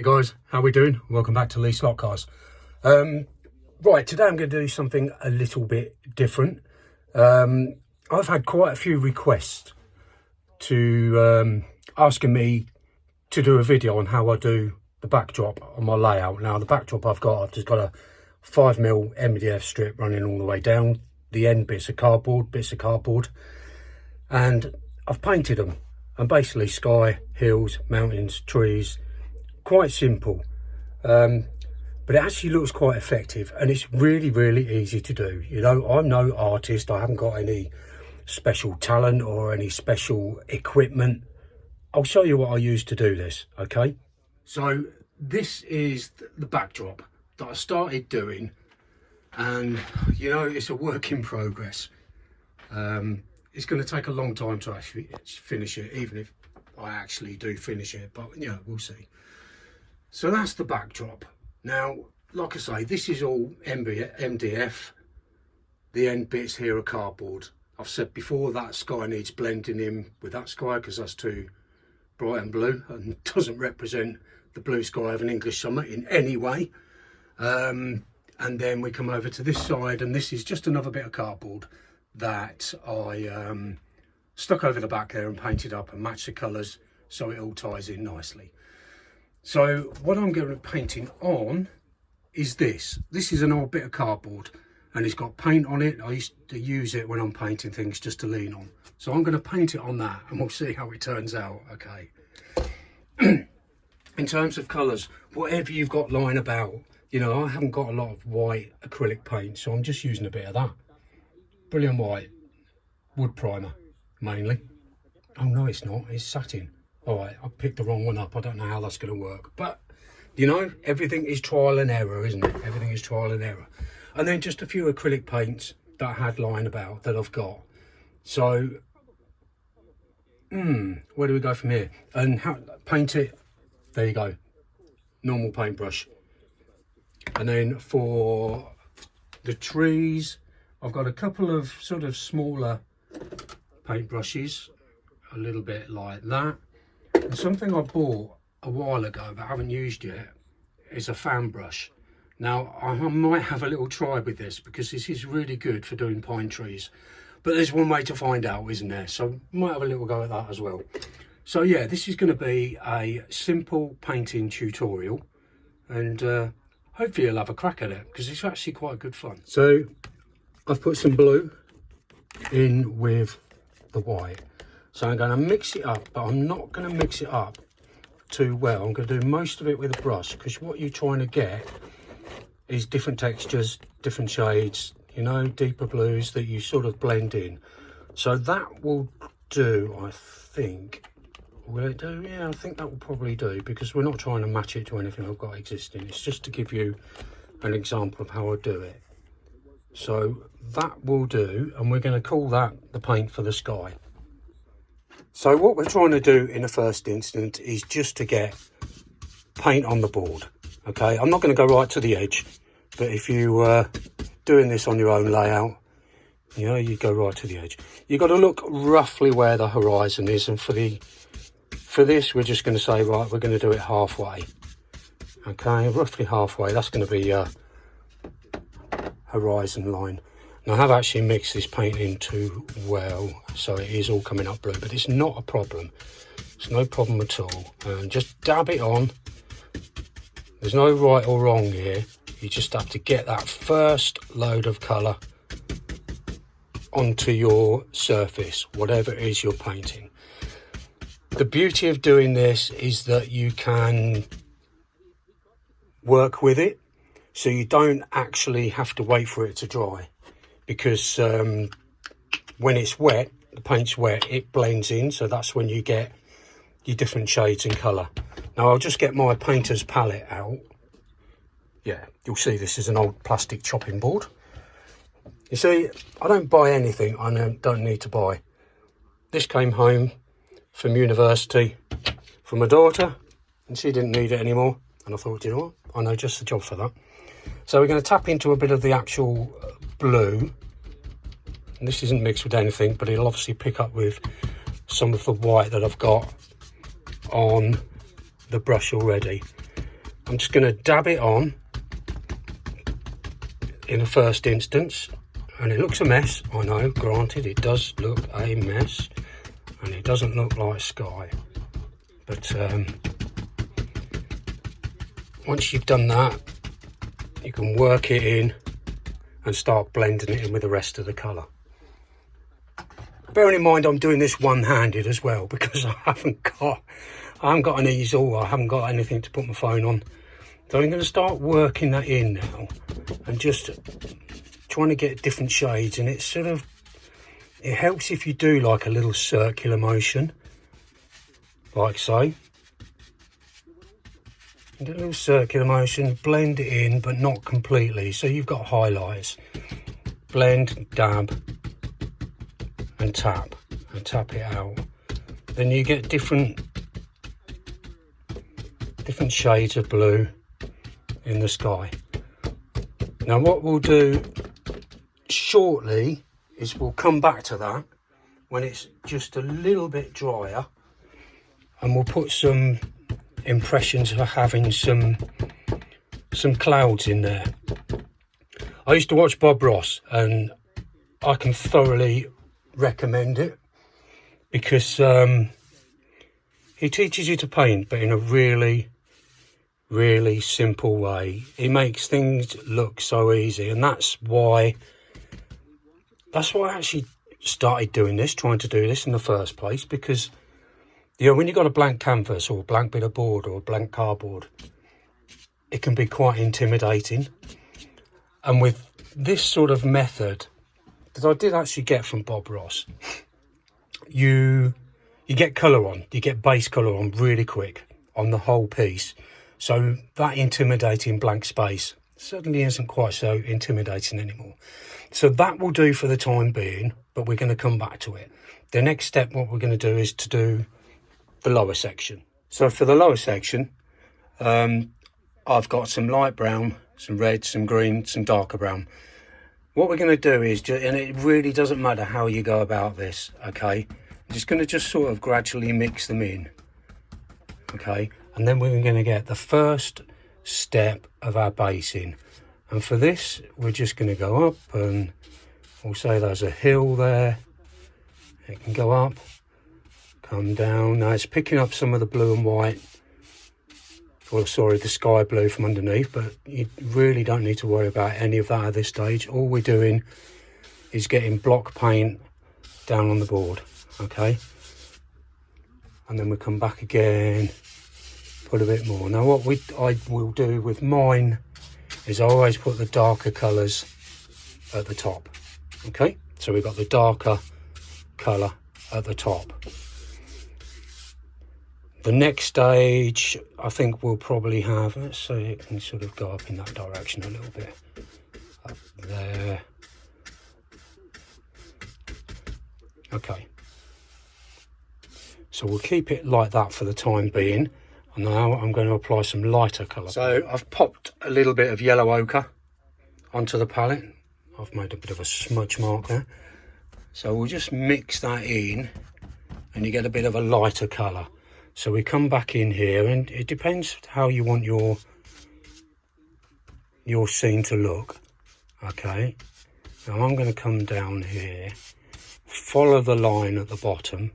Hey guys, how we doing? Welcome back to Slotcars. Right, today I'm going to do something a little bit different. I've had quite a few requests to asking me to do a video on how I do the backdrop on my layout. Now the backdrop I've just got a 5mm MDF strip running all the way down. The end bits are cardboard, and I've painted them. And basically sky, hills, mountains, trees. Quite simple, but it actually looks quite effective, and it's really easy to do. You know, I'm no artist. I haven't got any special talent or any special equipment. I'll show you what I use to do this, okay? So this is the backdrop that I started doing, and you know, it's a work in progress. It's going to take a long time to actually finish it, even if I actually do finish it, but yeah, we'll see. So that's the backdrop. Now, like I say, this is all MDF. The end bits here are cardboard. I've said before that sky needs blending in with that sky because that's too bright and blue and doesn't represent the blue sky of an English summer in any way. And then we come over to this side, and this is just another bit of cardboard that I stuck over the back there and painted up and matched the colours so it all ties in nicely. So what I'm going to be painting on is this. This is an old bit of cardboard, and it's got paint on it. I used to use it when I'm painting things just to lean on. So I'm going to paint it on that, and we'll see how it turns out, okay? In terms of colours, whatever you've got lying about, you know, I haven't got a lot of white acrylic paint, so I'm just using a bit of that. Brilliant white, wood primer, mainly. Oh no, it's not, it's satin. All right, I picked the wrong one up. I don't know how that's going to work, but you know, everything is trial and error, isn't it? Everything is trial and error. And then just a few acrylic paints that I had lying about that I've got. So, where do we go from here? And how paint it? There you go, normal paintbrush. And then for the trees, I've got a couple of sort of smaller paintbrushes, a little bit like that. And something I bought a while ago but haven't used yet is a fan brush. Now I might have a little try with this because this is really good for doing pine trees, but there's one way to find out, isn't there? So might have a little go at that as well. So yeah, this is going to be a simple painting tutorial, and hopefully you'll have a crack at it because it's actually quite good fun. So I've put some blue in with the white. So I'm going to mix it up, but I'm not going to mix it up too well. I'm going to do most of it with a brush, because what you're trying to get is different textures, different shades, you know, deeper blues that you sort of blend in. So that will do, I think. Will it do? Yeah, I think that will probably do, because we're not trying to match it to anything I've got existing. It's just to give you an example of how I do it. So that will do, and we're going to call that the paint for the sky. So what we're trying to do in the first instance is just to get paint on the board, okay? I'm not going to go right to the edge, but if you doing this on your own layout, you know, you go right to the edge. You've got to look roughly where the horizon is, and for this we're just going to say, right, we're going to do it halfway, okay? Roughly halfway, that's going to be horizon line. Now I have actually mixed this paint in too well, so it is all coming up blue, but it's not a problem. It's no problem at all. And just dab it on. There's no right or wrong here. You just have to get that first load of colour onto your surface, whatever it is you're painting. The beauty of doing this is that you can work with it, so you don't actually have to wait for it to dry. Because when it's wet, the paint's wet, it blends in, so that's when you get your different shades and colour. Now I'll just get my painter's palette out. Yeah, you'll see this is an old plastic chopping board. You see, I don't buy anything I don't need to buy. This came home from university from my daughter, and she didn't need it anymore. And I thought, you know what, I know just the job for that. So we're going to tap into a bit of the actual blue. And this isn't mixed with anything, but it'll obviously pick up with some of the white that I've got on the brush already. I'm just going to dab it on in the first instance, and it looks a mess, I know, granted it does look a mess, and it doesn't look like sky, but once you've done that, you can work it in and start blending it in with the rest of the colour. Bearing in mind I'm doing this one-handed as well, because I haven't got an easel, I haven't got anything to put my phone on. So I'm going to start working that in now and just trying to get different shades, and it helps if you do like a little circular motion, like so. And a little circular motion, blend it in but not completely, so you've got highlights. Blend, dab and tap it out. Then you get different shades of blue in the sky. Now what we'll do shortly is we'll come back to that when it's just a little bit drier, and we'll put some impressions of having some clouds in there. I used to watch Bob Ross, and I can thoroughly recommend it because he teaches you to paint, but in a really simple way. He makes things look so easy, and that's why I actually started doing this, trying to do this in the first place, because you know, when you've got a blank canvas or a blank bit of board or a blank cardboard, it can be quite intimidating. And with this sort of method that I did actually get from Bob Ross, you get colour on, you get base colour on really quick on the whole piece. So that intimidating blank space certainly isn't quite so intimidating anymore. So that will do for the time being, but we're going to come back to it. The next step, what we're going to do is to do the lower section. So for the lower section, I've got some light brown, some red, some green, some darker brown. What we're going to do is, and it really doesn't matter how you go about this, okay? I'm just going to sort of gradually mix them in, okay? And then we're going to get the first step of our basing. And for this, we're just going to go up, and we'll say there's a hill there. It can go up, come down. Now it's picking up some of the blue and white, well, sorry, the sky blue from underneath, but you really don't need to worry about any of that at this stage. All we're doing is getting block paint down on the board, okay? And then we'll come back again, put a bit more. Now what I will do with mine is I always put the darker colours at the top, okay? So we've got the darker colour at the top. The next stage, I think we'll probably have, let's say it can sort of go up in that direction a little bit, up there. Okay, so we'll keep it like that for the time being. And now I'm going to apply some lighter colour. So I've popped a little bit of yellow ochre onto the palette. I've made a bit of a smudge mark there. So we'll just mix that in and you get a bit of a lighter colour. So we come back in here, and it depends how you want your scene to look, okay? Now I'm going to come down here, follow the line at the bottom,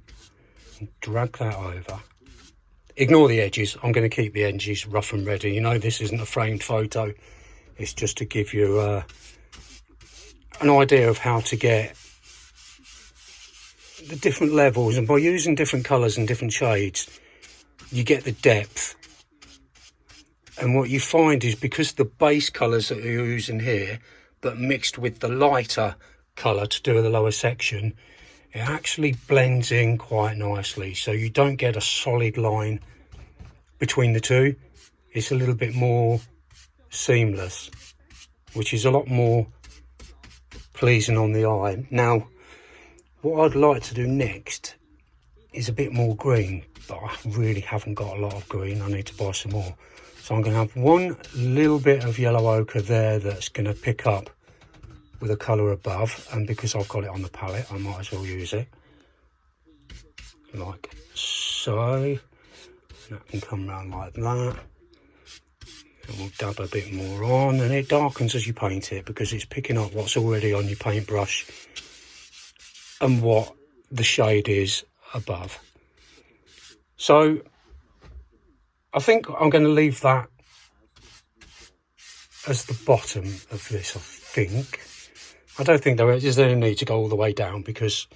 and drag that over. Ignore the edges. I'm going to keep the edges rough and ready. You know, this isn't a framed photo. It's just to give you an idea of how to get the different levels, and by using different colours and different shades, you get the depth. And what you find is, because the base colours that you're using here, but mixed with the lighter colour to do the lower section, it actually blends in quite nicely. So you don't get a solid line between the two. It's a little bit more seamless, which is a lot more pleasing on the eye. Now, what I'd like to do next is a bit more green, but I really haven't got a lot of green. I need to buy some more. So I'm going to have one little bit of yellow ochre there that's going to pick up with a colour above, and because I've got it on the palette, I might as well use it like so. That can come round like that. And we'll dab a bit more on, and it darkens as you paint it because it's picking up what's already on your paintbrush and what the shade is above. So I think I'm going to leave that as the bottom of this, I think. I don't think there is any need to go all the way down because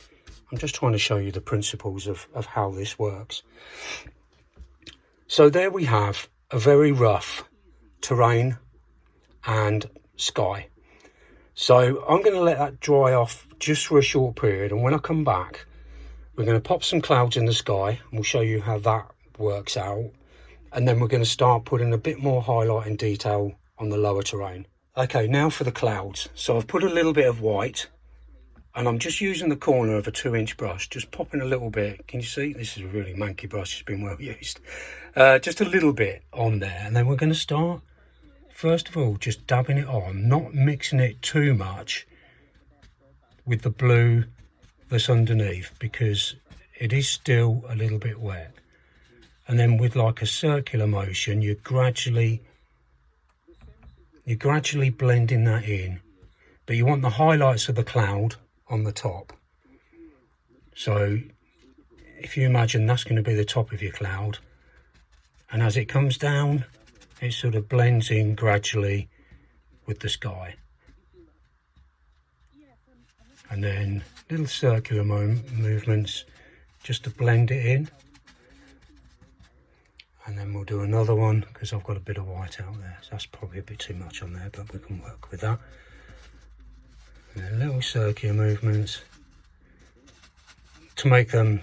I'm just trying to show you the principles of how this works. So there we have a very rough terrain and sky. So I'm going to let that dry off just for a short period, and when I come back we're going to pop some clouds in the sky and we'll show you how that works out, and then we're going to start putting a bit more highlight and detail on the lower terrain. Okay, now for the clouds. So I've put a little bit of white and I'm just using the corner of a 2-inch brush, just popping a little bit. Can you see? This is a really manky brush, it's been well used. Just a little bit on there, and then we're going to start, first of all, just dabbing it on, not mixing it too much with the blue that's underneath because it is still a little bit wet. And then with like a circular motion, you're gradually blending that in, but you want the highlights of the cloud on the top. So if you imagine that's going to be the top of your cloud, and as it comes down it sort of blends in gradually with the sky, and then little circular movements just to blend it in. And then we'll do another one because I've got a bit of white out there, so that's probably a bit too much on there, but we can work with that. And then little circular movements to make them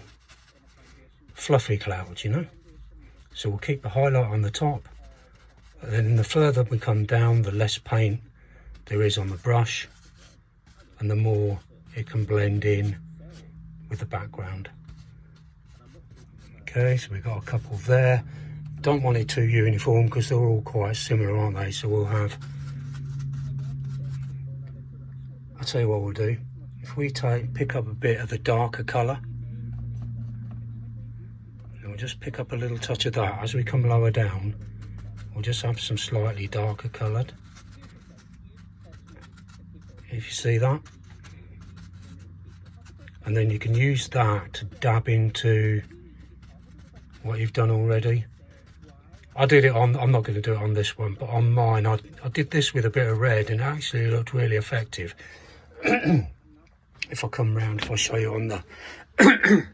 fluffy clouds, you know. So we'll keep the highlight on the top, and then the further we come down, the less paint there is on the brush, and the more it can blend in with the background. Okay, so we've got a couple there. Don't want it too uniform because they're all quite similar, aren't they? So we'll have, I'll tell you what we'll do. If we pick up a bit of the darker colour, and we'll just pick up a little touch of that. As we come lower down, we'll just have some slightly darker coloured. If you see that. And then you can use that to dab into what you've done already. I did it on, I'm not going to do it on this one, but on mine, I did this with a bit of red and it actually looked really effective. If I come round, if I show you on the...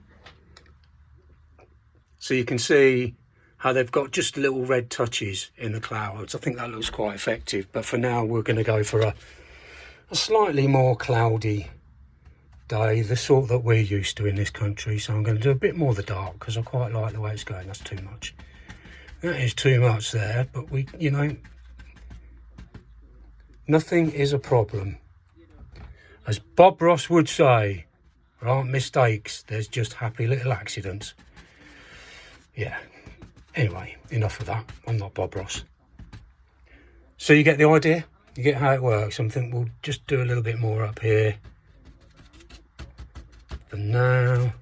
So you can see how they've got just little red touches in the clouds. I think that looks quite effective, but for now we're going to go for a slightly more cloudy day, the sort that we're used to in this country. So I'm going to do a bit more of the dark because I quite like the way it's going. That's too much. That is too much there, but we, you know, nothing is a problem. As Bob Ross would say, there aren't mistakes, there's just happy little accidents. Yeah, anyway, enough of that. I'm not Bob Ross. So you get the idea? You get how it works. I think we'll just do a little bit more up here for now.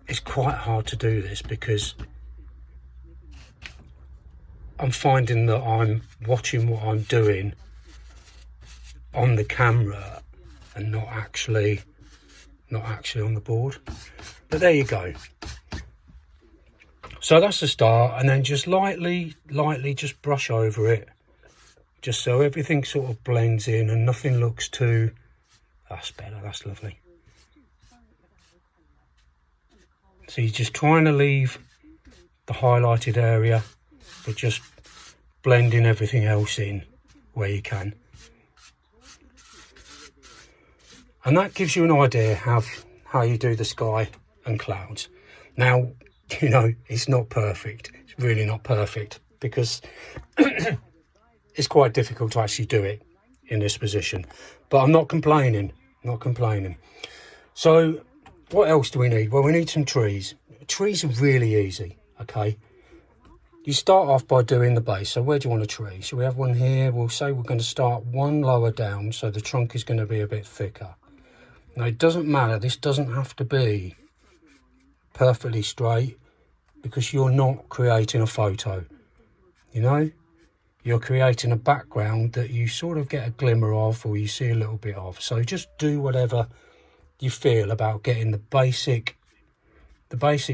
It's quite hard to do this because I'm finding that I'm watching what I'm doing on the camera and not actually on the board. But there you go. So that's the start, and then just lightly just brush over it, just so everything sort of blends in and nothing looks too... That's better, that's lovely. So you're just trying to leave the highlighted area, but just blending everything else in where you can. And that gives you an idea how you do the sky and clouds. Now, you know, it's not perfect. It's really not perfect because it's quite difficult to actually do it in this position. But I'm not complaining, So what else do we need? Well, we need some trees. Trees are really easy, okay? You start off by doing the base. So where do you want a tree? So we have one here. We'll say we're going to start one lower down, so the trunk is going to be a bit thicker. Now, it doesn't matter. This doesn't have to be perfectly straight because you're not creating a photo. you know, you're creating a background that you sort of get a glimmer of, or you see a little bit of. So just do whatever you feel about getting the basic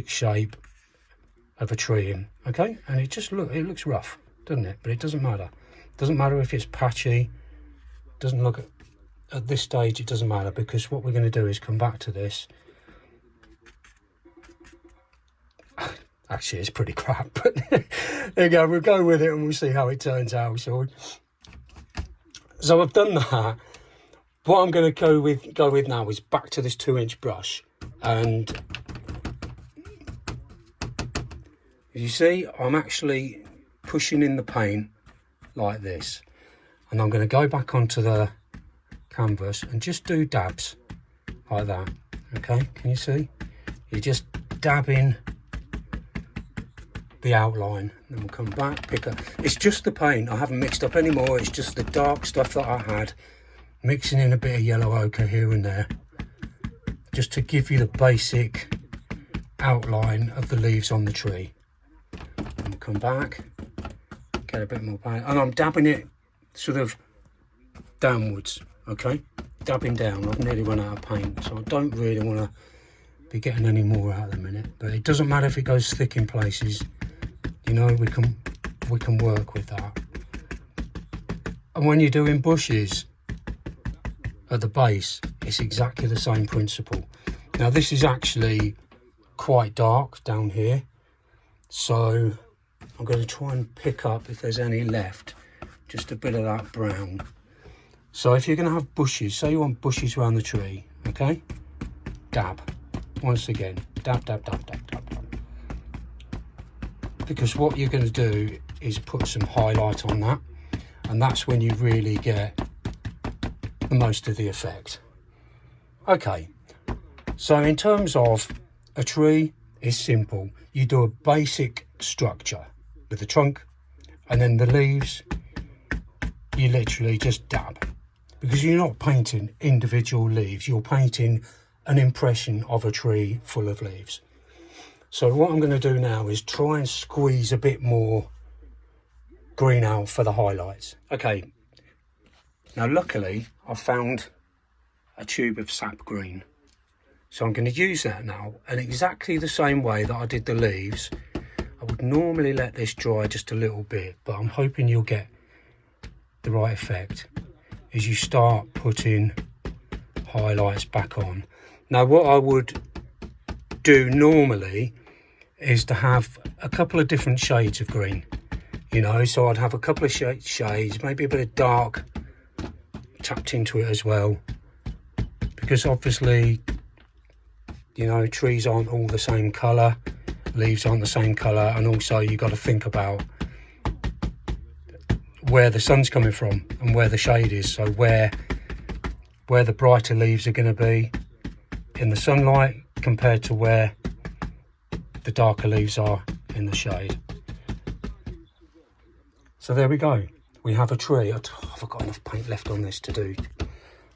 shape of a tree in, okay? And it looks rough, doesn't it? But it doesn't matter. It doesn't matter if it's patchy. Doesn't look at this stage, it doesn't matter, because what we're going to do is come back to this. Actually, it's pretty crap, but there you go. We'll go with it and we'll see how it turns out. So I've done that. What I'm going to go with now is back to this 2-inch brush, and you see, I'm actually pushing in the paint like this, and I'm going to go back onto the canvas and just do dabs like that. Okay, can you see? You're just dabbing the outline, then we'll come back, pick up. It's just the paint, I haven't mixed up anymore. It's just the dark stuff that I had, mixing in a bit of yellow ochre here and there, just to give you the basic outline of the leaves on the tree. And we'll come back, get a bit more paint, and I'm dabbing it sort of downwards, okay, dabbing down. I've nearly run out of paint, so I don't really want to be getting any more out at the minute, but it doesn't matter if it goes thick in places. You know, we can work with that. And when you're doing bushes at the base, it's exactly the same principle. Now this is actually quite dark down here, so I'm going to try and pick up, if there's any left, just a bit of that brown. So if you're going to have bushes, say you want bushes around the tree, okay, dab. Once again, dab, dab, dab, dab, dab, dab. Because what you're going to do is put some highlight on that, and that's when you really get the most of the effect. Okay, so in terms of a tree, it's simple. You do a basic structure with the trunk, and then the leaves, you literally just dab. Because you're not painting individual leaves, you're painting an impression of a tree full of leaves. So what I'm going to do now is try and squeeze a bit more green out for the highlights. Okay, now luckily I found a tube of sap green, so I'm going to use that now, and exactly the same way that I did the leaves. I would normally let this dry just a little bit, but I'm hoping you'll get the right effect as you start putting highlights back on. Now what I would do normally is to have a couple of different shades of green, you know, so I'd have a couple of shades, maybe a bit of dark tapped into it as well, because obviously, you know, trees aren't all the same colour, leaves aren't the same colour, and also you've got to think about where the sun's coming from and where the shade is. So where the brighter leaves are going to be in the sunlight compared to where the darker leaves are in the shade. So there we go, we have a tree. I've got enough paint left on this to do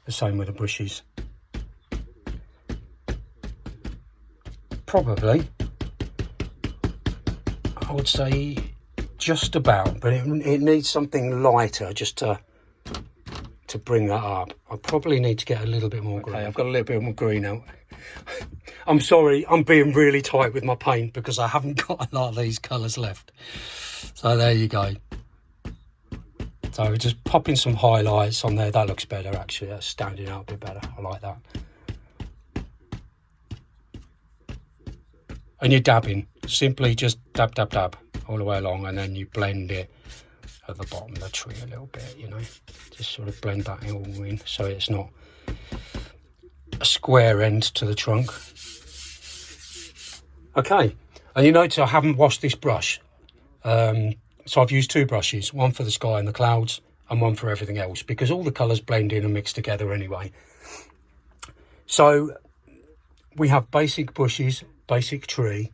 the same with the bushes. Probably, I would say just about, but it needs something lighter just to bring that up. I probably need to get a little bit more green. Okay, I've got a little bit more green out. I'm sorry, I'm being really tight with my paint because I haven't got a lot of these colours left. So there you go. So just popping some highlights on there. That looks better actually. That's standing out a bit better. I like that. And you're dabbing. Simply just dab, dab, dab all the way along, and then you blend it at the bottom of the tree a little bit, you know. Just sort of blend that all in so it's not a square end to the trunk. Okay, and you notice I haven't washed this brush. So I've used two brushes, one for the sky and the clouds and one for everything else, because all the colours blend in and mix together anyway. So we have basic bushes, basic tree.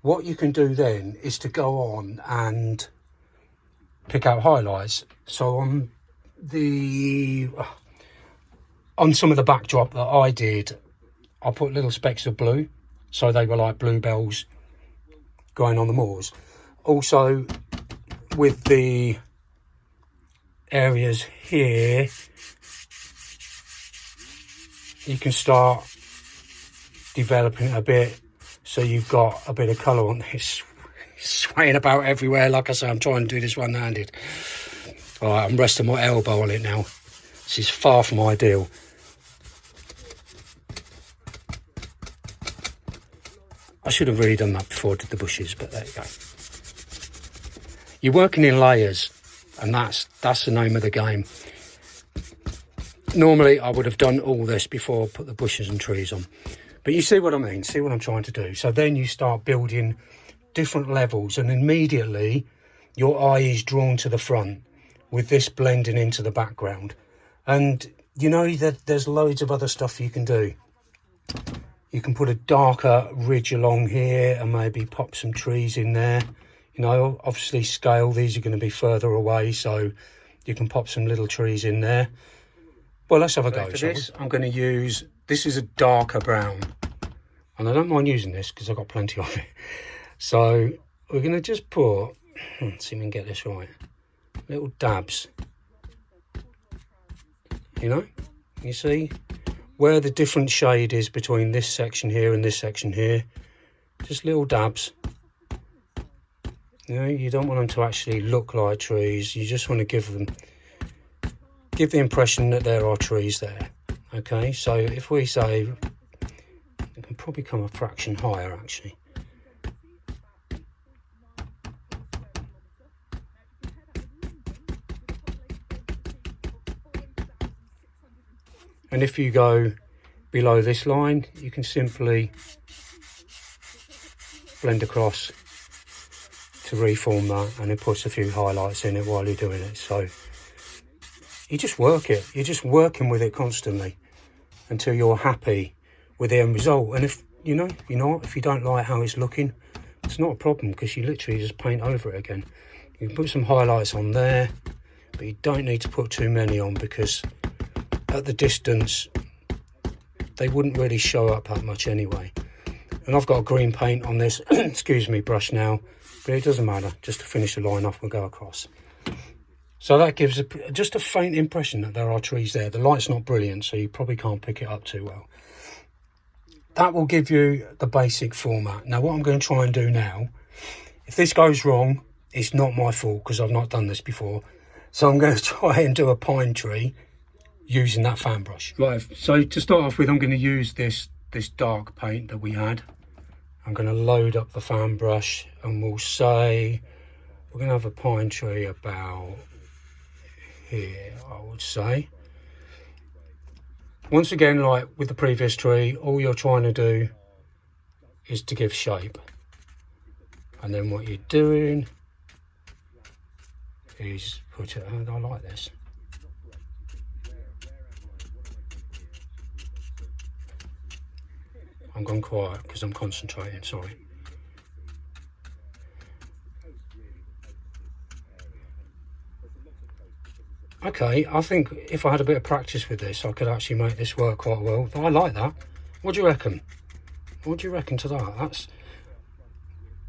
What you can do then is to go on and pick out highlights. So on some of the backdrop that I did, I put little specks of blue, so they were like bluebells going on the moors. Also, with the areas here, you can start developing it a bit so you've got a bit of colour on this. Swaying about everywhere. Like I say, I'm trying to do this one-handed. All right, I'm resting my elbow on it now. This is far from ideal. I should have really done that before I did the bushes, but there you go. You're working in layers, and that's the name of the game. Normally, I would have done all this before I put the bushes and trees on. But you see what I mean, see what I'm trying to do. So then you start building different levels, and immediately your eye is drawn to the front with this blending into the background. And you know that there's loads of other stuff you can do. You can put a darker ridge along here and maybe pop some trees in there. You know, obviously scale, these are going to be further away, so you can pop some little trees in there. Well, let's have a go. For this, I'm going to use, this is a darker brown. And I don't mind using this because I've got plenty of it. So we're going to just put, let's see if we can get this right, little dabs. You know, you see where the different shade is between this section here and this section here. Just little dabs. You know, you don't want them to actually look like trees. You just want to give the impression that there are trees there. Okay, so if we say, it can probably come a fraction higher actually. And if you go below this line, you can simply blend across to reform that, and it puts a few highlights in it while you're doing it. So you just work it. You're just working with it constantly until you're happy with the end result. And if you know, if you don't like how it's looking, it's not a problem, because you literally just paint over it again. You can put some highlights on there, but you don't need to put too many on, because at the distance they wouldn't really show up that much anyway. And I've got a green paint on this excuse me, brush now, but it doesn't matter. Just to finish the line off, we'll go across. So that gives just a faint impression that there are trees there. The light's not brilliant, so you probably can't pick it up too well. That will give you the basic format. Now what I'm going to try and do now, if this goes wrong, it's not my fault because I've not done this before. So I'm going to try and do a pine tree using that fan brush. Right, so to start off with, I'm going to use this dark paint that we had. I'm going to load up the fan brush, and we'll say we're going to have a pine tree about here, I would say. Once again, like with the previous tree, all you're trying to do is to give shape. And then what you're doing is put it, and I like this. I'm gone quiet because I'm concentrating, sorry. Okay, I think if I had a bit of practice with this, I could actually make this work quite well. I like that. What do you reckon? What do you reckon to that?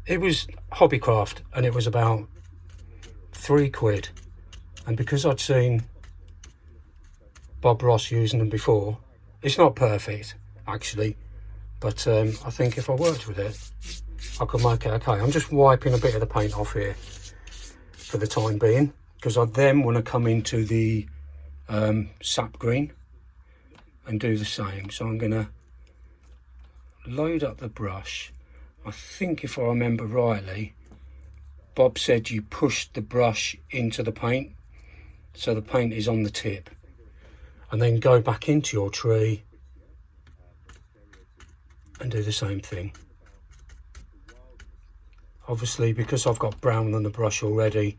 It was Hobbycraft, and it was about £3. And because I'd seen Bob Ross using them before, it's not perfect, actually. But I think if I worked with it, I could make it okay. I'm just wiping a bit of the paint off here for the time being, because I then want to come into the sap green and do the same. So I'm going to load up the brush. I think if I remember rightly, Bob said you push the brush into the paint, so the paint is on the tip, and then go back into your tree and do the same thing. Obviously, because I've got brown on the brush already,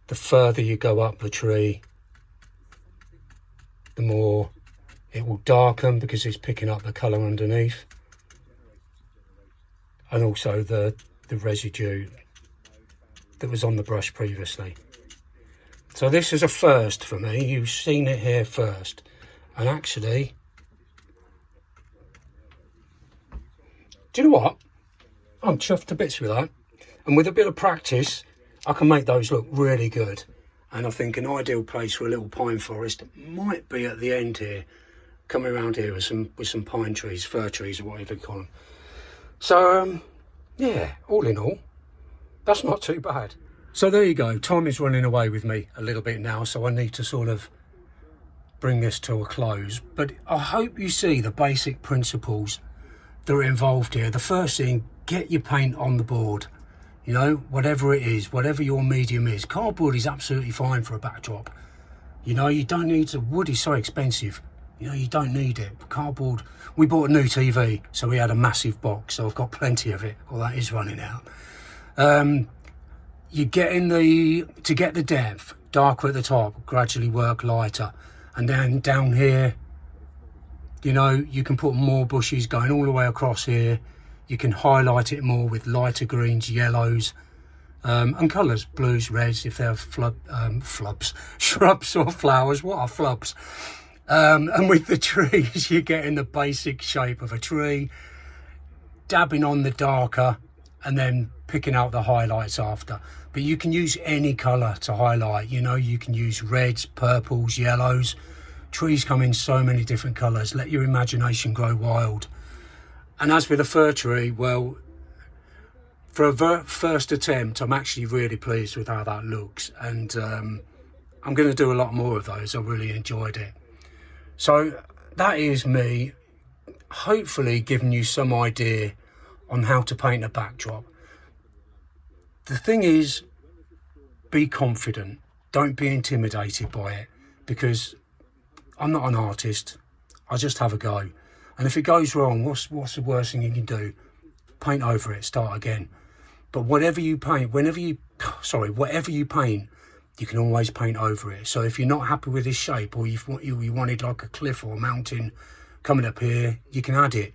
the further you go up the tree, the more it will darken, because it's picking up the colour underneath, and also the residue that was on the brush previously. So this is a first for me. You've seen it here first, and actually, do you know what? I'm chuffed to bits with that. And with a bit of practice, I can make those look really good. And I think an ideal place for a little pine forest might be at the end here, coming around here with some pine trees, fir trees, or whatever you call them. So yeah, all in all, that's not too bad. So there you go. Time is running away with me a little bit now, so I need to sort of bring this to a close. But I hope you see the basic principles that are involved here. The first thing, get your paint on the board. You know, whatever it is, whatever your medium is. Cardboard is absolutely fine for a backdrop. You know, you don't need to. Wood is so expensive. You know, you don't need it. Cardboard, we bought a new TV, so we had a massive box, so I've got plenty of it. Well, that is running out. You get in to get the depth, darker at the top, gradually work lighter. And then down here, you know, you can put more bushes going all the way across here. You can highlight it more with lighter greens, yellows, and colours, blues, reds, if they're shrubs or flowers. What are flubs? And with the trees, you get in the basic shape of a tree, dabbing on the darker, and then picking out the highlights after. But you can use any colour to highlight. You know, you can use reds, purples, yellows. Trees come in so many different colours. Let your imagination grow wild. And as with a fir tree, well, for a first attempt, I'm actually really pleased with how that looks. And I'm going to do a lot more of those. I really enjoyed it. So that is me, hopefully giving you some idea on how to paint a backdrop. The thing is, be confident. Don't be intimidated by it, because I'm not an artist. I just have a go. And if it goes wrong, what's the worst thing you can do? Paint over it, start again. But whatever you paint, whatever you paint, you can always paint over it. So if you're not happy with this shape, or you wanted like a cliff or a mountain coming up here, you can add it.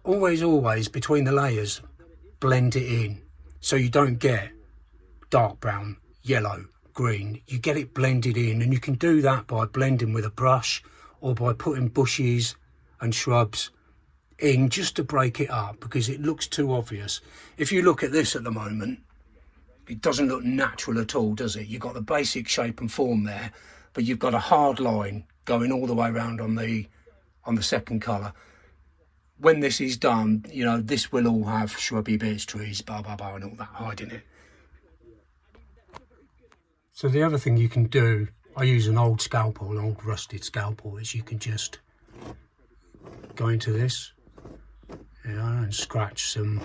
Always, between the layers, blend it in. So you don't get dark brown, yellow, green. You get it blended in, and you can do that by blending with a brush or by putting bushes and shrubs in just to break it up, because it looks too obvious. If you look at this at the moment, it doesn't look natural at all, does it? You've got the basic shape and form there, but you've got a hard line going all the way around on the second colour. When this is done, you know, this will all have shrubby bits, trees, and all that hiding it. So the other thing you can do, I use an old scalpel, an old rusted scalpel, is you can just go into this, you know, and scratch some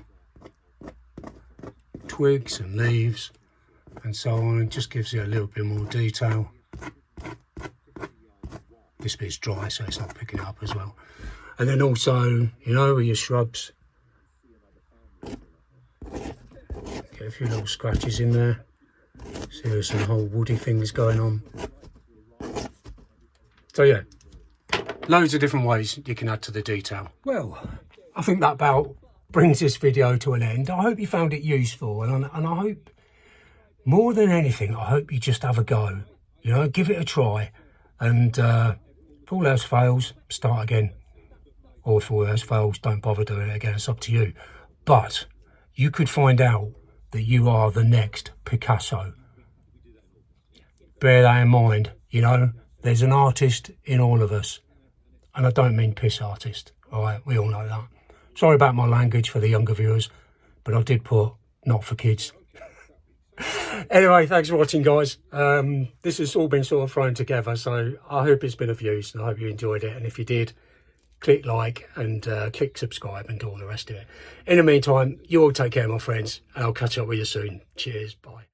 twigs and leaves and so on. It just gives you a little bit more detail. This bit's dry, so it's not picking up as well. And then also, you know, with your shrubs, get a few little scratches in there. See, there's some whole woody things going on. So yeah, loads of different ways you can add to the detail. Well, I think that about brings this video to an end. I hope you found it useful, and I hope, more than anything, I hope you just have a go. You know, give it a try, and if all else fails, start again. Or if all else fails, don't bother doing it again. It's up to you. But you could find out that you are the next Picasso. Bear that in mind. You know, there's an artist in all of us. And I don't mean piss artist. All right, we all know that. Sorry about my language for the younger viewers, but I did put not for kids. Anyway, thanks for watching, guys. This has all been sort of thrown together, so I hope it's been of use, and I hope you enjoyed it. And if you did, click like and click subscribe and do all the rest of it. In the meantime, you all take care, my friends, and I'll catch up with you soon. Cheers, bye.